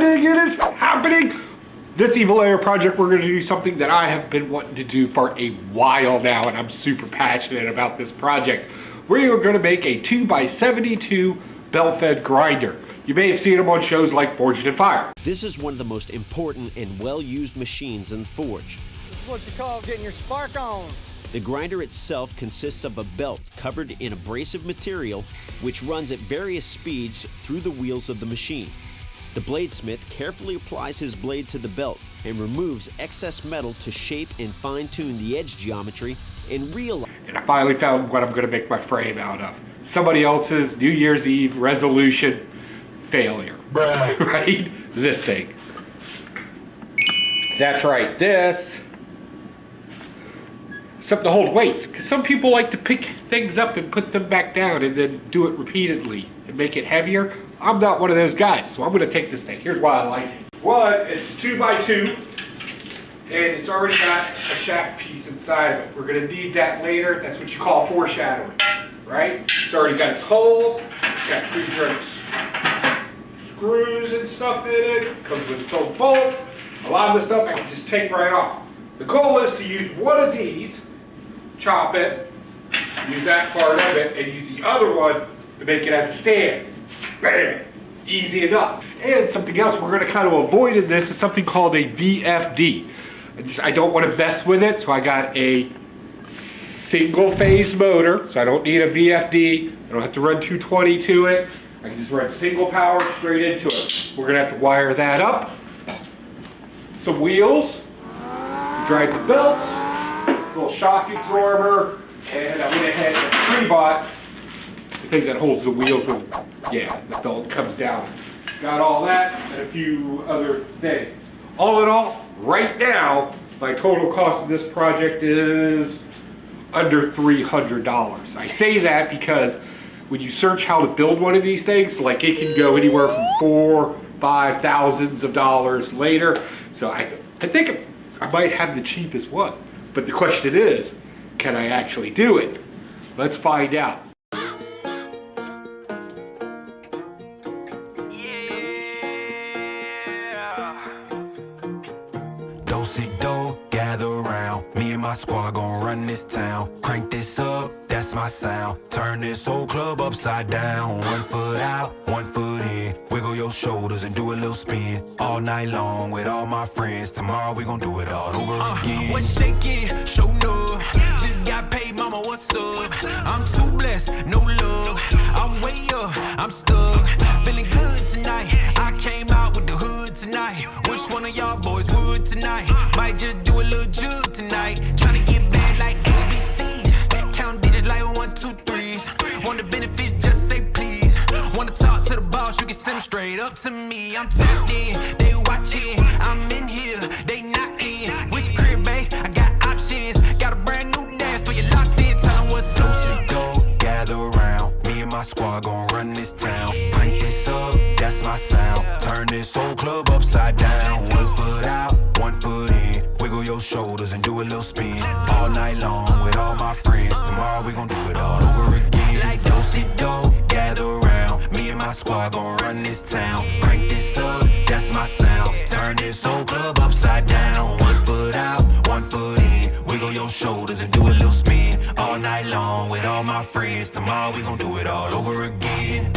happening? It is happening! This Evil Lair project, we're gonna do something that I have been wanting to do for a while now, and I'm super passionate about this project. We are gonna make a 2x72 belt-fed grinder. You may have seen them on shows like Forged in Fire. This is one of the most important and well-used machines in the forge. This is what you call getting your spark on. The grinder itself consists of a belt covered in abrasive material which runs at various speeds through the wheels of the machine. The bladesmith carefully applies his blade to the belt and removes excess metal to shape and fine-tune the edge geometry and realize. And I finally found what I'm gonna make my frame out of. Somebody else's New Year's Eve resolution failure. Bruh. Right? This thing. That's right, this. Something to hold weights, because some people like to pick things up and put them back down and then do it repeatedly and make it heavier. I'm not one of those guys, so I'm going to take this thing. Here's why I like it. One, it's 2x2, and it's already got a shaft piece inside of it. We're going to need that later. That's what you call foreshadowing, right? It's already got its holes. It's got pre-drilled screws and stuff in it. Comes with its own bolts. A lot of the stuff I can just take right off. The goal is to use one of these, chop it, use that part of it, and use the other one to make it as a stand. Bam! Easy enough. And something else we're going to kind of avoid in this is something called a VFD. I don't want to mess with it, so I got a single phase motor, so I don't need a VFD. I don't have to run 220 to it. I can just run single power straight into it. We're going to have to wire that up. Some wheels. Drive the belts, little shock absorber, and I went ahead and pre-bought the thing that holds the wheels when, the belt comes down. Got all that and a few other things. All in all, right now, my total cost of this project is under $300. I say that because when you search how to build one of these things, like it can go anywhere from $4,000, $5,000 later. So I think I might have the cheapest one, but the question is, can I actually do it? Let's find out. Do-si-do, gather around. Me and my squad gon' run this town. Crank this up, that's my sound. Turn this whole club upside down. 1 foot out, 1 foot in. Wiggle your shoulders and do a little spin. All night long with all my friends. Tomorrow we gon' do it all over again. What's shaking? Show up. Just got paid, mama, what's up? I'm too blessed, no love. I'm way up, I'm stuck. Feeling good tonight. I came out with the hood tonight. Which one of y'all boys would tonight? Might just do a little jug tonight. Tryna get bad like ABC. Count digits like 1, 2, 3. Want the benefits, just say please. Wanna talk to the boss, you can send them straight up to me. I'm tapped in, they watching. I'm in here, they not in. Which crib, babe? I got options. Got a brand new dance for you locked in. Tell them what's up. Go gather around. Me and my squad gon' run this town. Crank this up, that's my sound. Turn this whole club upside down. 1 foot out, 1 foot in. Wiggle your shoulders and do a little spin. All night long with all my friends. Tomorrow we gon' do it all over again. Like do-si-do, gather around. Me and my squad gon' run this town. Crank this up, that's my sound. Turn this whole club upside down. 1 foot out, 1 foot in. Wiggle your shoulders and do a little spin. All night long with all my friends. Tomorrow we gon' do it all over again.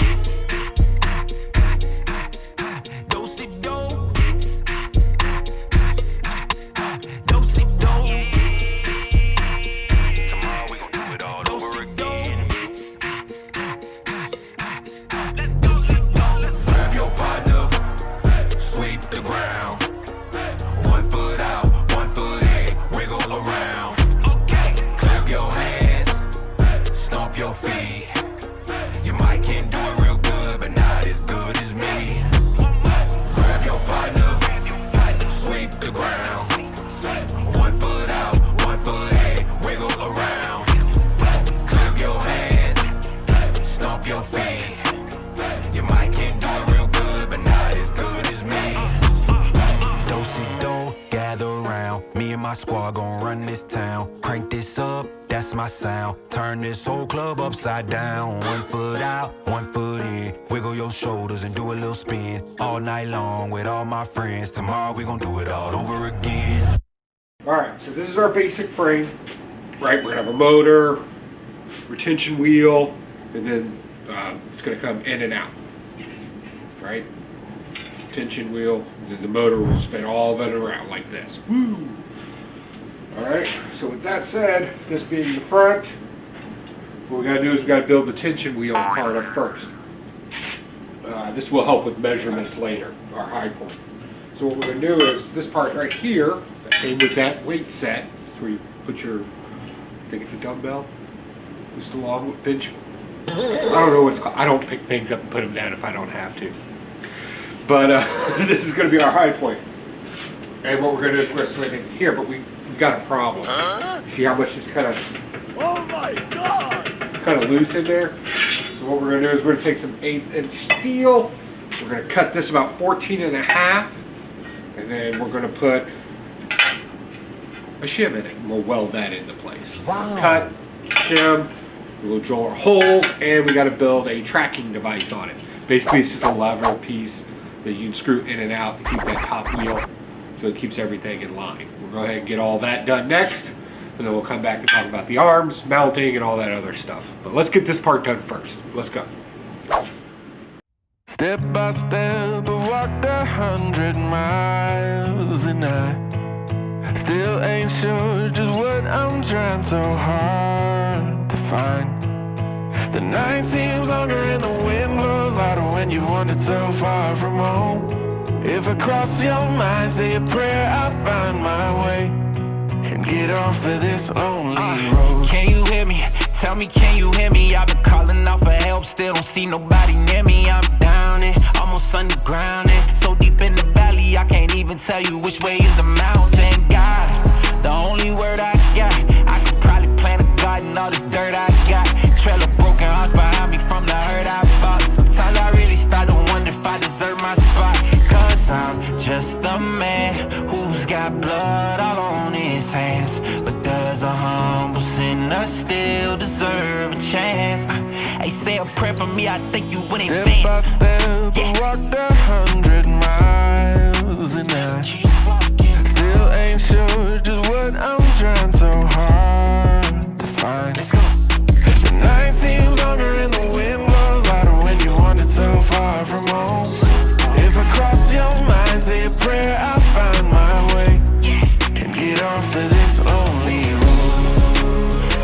squad gon' run this town. Crank this up, that's my sound. Turn this whole club upside down. 1 foot out, 1 foot in. Wiggle your shoulders and do a little spin. All night long with all my friends. Tomorrow we gon' do it all over again. Alright, so this is our basic frame. Right, we're gonna have a motor, retention wheel, and then it's gonna come in and out. Right? Retention wheel, and then the motor will spin all of it around like this. Woo! Alright, so with that said, this being the front, what we gotta do is we gotta build the tension wheel part up first. This will help with measurements later, our high point. So what we're gonna do is this part right here, that came with that weight set, that's where you put your, I think it's a dumbbell, just along with bench. I don't know what it's called. I don't pick things up and put them down if I don't have to. But this is gonna be our high point. And what we're gonna do is we're gonna swing it here, but we've got a problem. You see how much is kind of, Oh my God! it's kind of loose in there? So what we're gonna do is we're gonna take some 1/8" steel. We're gonna cut this about 14.5, and then we're gonna put a shim in it, and we'll weld that into place. Wow. Cut, shim, we'll drill our holes, and we gotta build a tracking device on it. Basically, it's just a lever piece that you can screw in and out to keep that top wheel, so it keeps everything in line. We'll go ahead and get all that done next, and then we'll come back and talk about the arms, mounting, and all that other stuff. But let's get this part done first. Let's go. Step by step, I've walked 100 miles, and I still ain't sure just what I'm trying so hard to find. The night seems longer and the wind blows louder when you wandered so far from home. If I cross your mind, say a prayer, I'll find my way and get off of this lonely road. Can you hear me? Tell me, can you hear me? I've been calling out for help, still don't see nobody near me. I'm down and almost underground and so deep in the valley, I can't even tell you which way is the mountain. God, the only word I got, I could probably plant a garden, all this dirt I got. Trail of broken hearts behind me from the hurt I bought. Sometimes I really start to wonder if I deserve my spot. Cause I'm just a man who's got blood all on his hands. But does a humble sinner still deserve a chance? Hey, say a prayer for me, I think you would advance. Step by step, I walked 100 miles, and I still ain't sure just what I'm trying so hard to find. Let's go. The night seems longer and the wind blows louder when you wandered so far from home. If I cross your mind, say a prayer, I'll find my way and get off of this lonely road.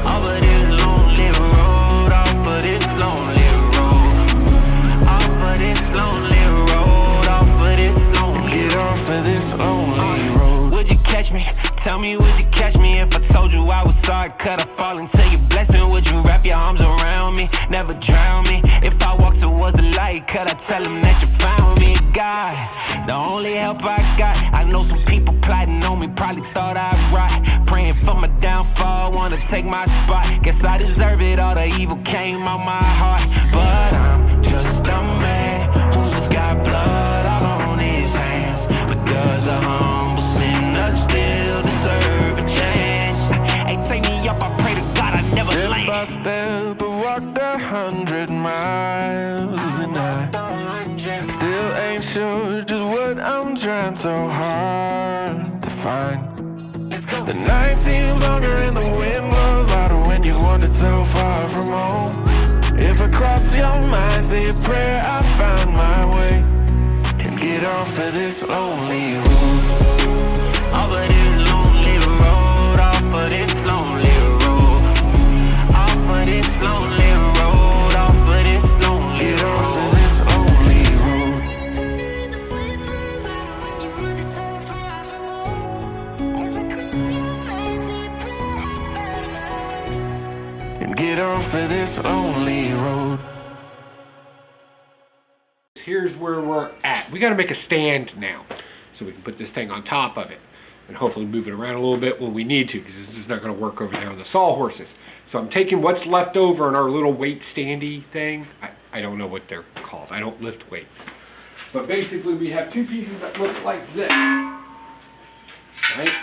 Off of this lonely road, off of this lonely road, off of this lonely road, off of this lonely Get off of this lonely road. Would you catch me? Tell me, would you catch me if I told you I was sorry? Could I fall into your blessing? Would you wrap your arms around me? Never drown me. If I walk towards the light, could I tell them that you found me? God, the only help I got. I know some people plotting on me, probably thought I'd rot. Praying for my downfall, wanna take my spot. Guess I deserve it, all the evil came out my heart. But I'm just a man who's got blood all on his hands. But does a humble sinner still deserve a chance? Hey, take me up, I pray to God I never Step land. by step, I walked 100 miles, and I still ain't sure just what I'm trying so hard to find. The night seems longer and the wind blows louder when you wandered so far from home. If I cross your mind, say a prayer, I'll find my way and get off of this lonely road. Off of this lonely road, off of this lonely road, off of this lonely road, off of this lonely Get off road. of this lonely road. And get off of this lonely road. Here's where we're at. We got to make a stand now so we can put this thing on top of it and hopefully move it around a little bit when we need to, because this is not going to work over there on the sawhorses. So I'm taking what's left over in our little weight standy thing. I don't know what they're called. I don't lift weights. But basically we have two pieces that look like this, right?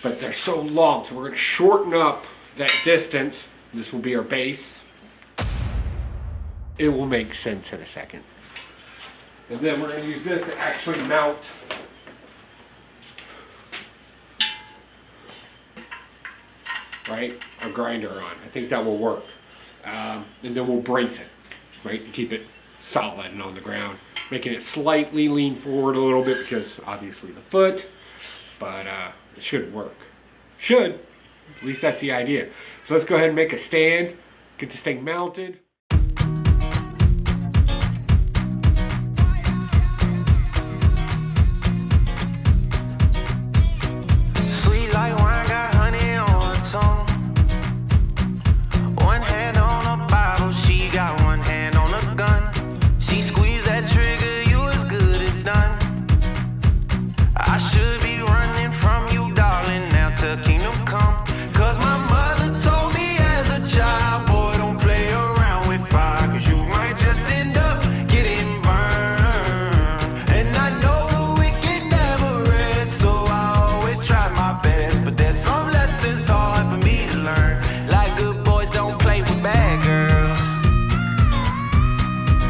but they're so long, so we're going to shorten up that distance. This will be our base. It will make sense in a second. And then we're going to use this to actually mount our grinder on. I think that will work. And then we'll brace it, right, to keep it solid and on the ground, making it slightly lean forward a little bit because obviously the foot, but it should work. Should, at least that's the idea. So let's go ahead and make a stand, get this thing mounted. Sweet like wine, got honey on her tongue. One hand on a bottle, she got one hand on a gun. She squeezed that trigger, you as good as done. I should be running from you, darling, now to kingdom come. Cause my mother told me as a child, boy, don't play around with fire, cause you might just end up getting burned. And I know the wicked never rest, so I always try my best. But there's some lessons hard for me to learn, like good boys don't play with bad girls.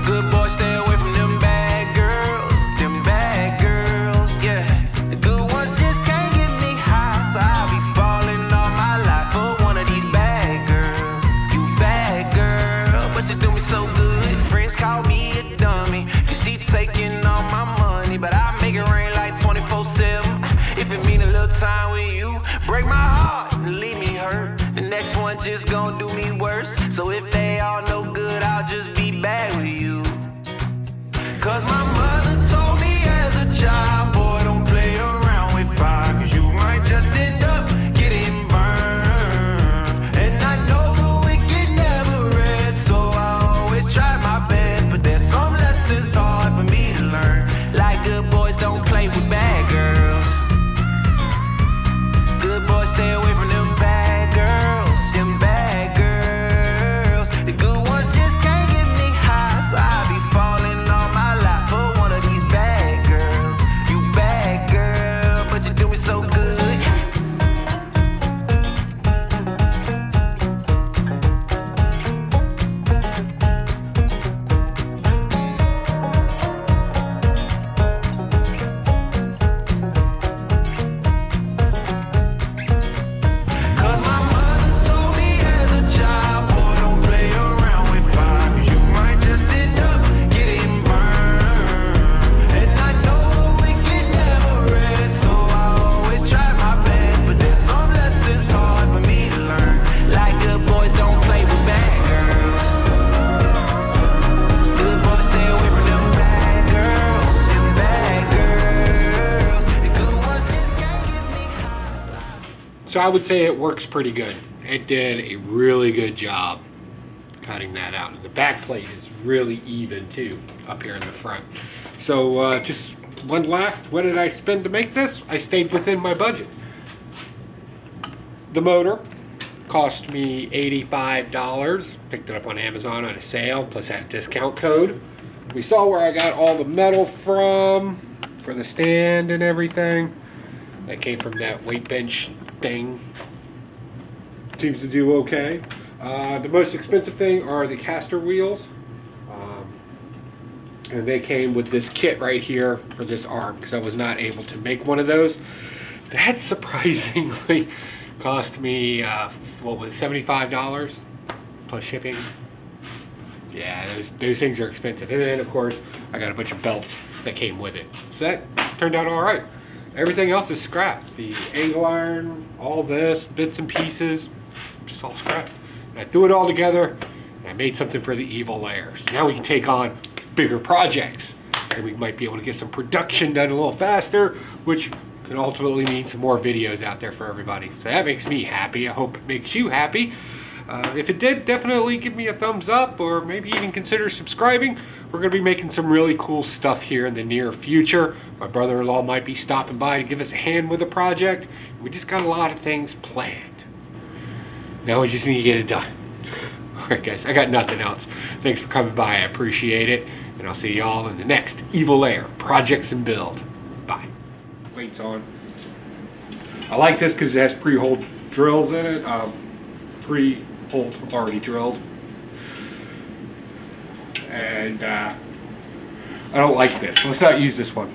Good boys stay away from them bad girls, yeah. The good ones just can't get me high, so I'll be falling all my life for one of these bad girls. You bad girl, but you do me so good. Friends call me a dummy, cause she taking all my money, but I make it rain like 24/7. If it mean a little time with you, break my heart and leave me hurt. The next one just gon' do me worse. So if they all no good, I'll just be bad with you. Cause my mother told me as a child, boy, don't play around with fire, cause you might just end up getting burned. And I know the wicked never rest, so I always try my best. But there's some lessons hard for me to learn, like good boys don't play with bad girls. Good boys stay away from them bad girls, them bad girls. The good ones just can't get me high, so I be falling all my life for one of these bad girls. You bad girl, but you do me so good. Cause my mother told me as a child, boy, don't play around with fire, cause you might just end up getting burned. And I know the wicked never rest, so I always try my best. But there's some lessons hard for me to learn, like good boys don't play with bad girls. Good boys stay away from them bad girls, them bad girls. The good ones just can't get me high. So I would say it works pretty good. It did a really good job cutting that out. And the back plate is really even too, up here in the front. So just one last, what did I spend to make this? I stayed within my budget. The motor cost me $85. Picked it up on Amazon on a sale, plus had a discount code. We saw where I got all the metal from, for the stand and everything. That came from that weight bench thing. Seems to do okay. The most expensive thing are the caster wheels. And they came with this kit right here for this arm, because I was not able to make one of those. That surprisingly cost me, what was it, $75 plus shipping. Yeah, those things are expensive. And then of course, I got a bunch of belts that came with it. So that turned out all right. Everything else is scrapped. The angle iron, all this, bits and pieces, just all scrapped. And I threw it all together, and I made something for the evil Lair. So now we can take on bigger projects, and we might be able to get some production done a little faster, which can ultimately mean some more videos out there for everybody. So that makes me happy. I hope it makes you happy. If it did, definitely give me a thumbs up, or maybe even consider subscribing. We're going to be making some really cool stuff here in the near future. My brother-in-law might be stopping by to give us a hand with the project. We just got a lot of things planned. Now we just need to get it done. Alright guys, I got nothing else. Thanks for coming by, I appreciate it. And I'll see y'all in the next Evil Lair Projects and Build. Bye. Weight's on. I like this because it has pre-hole drills in it. Pre-hole already drilled. And I don't like this. Let's not use this one.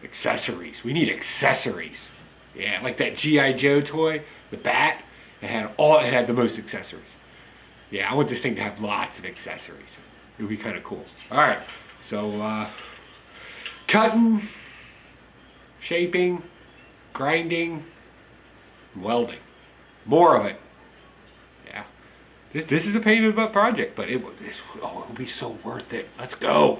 Accessories. We need accessories. Yeah, like that G.I. Joe toy, the bat. It had the most accessories. Yeah, I want this thing to have lots of accessories. It would be kind of cool. All right, so cutting, shaping, grinding, welding. More of it. Yeah, this is a pain in the butt project, but it will be so worth it. Let's go.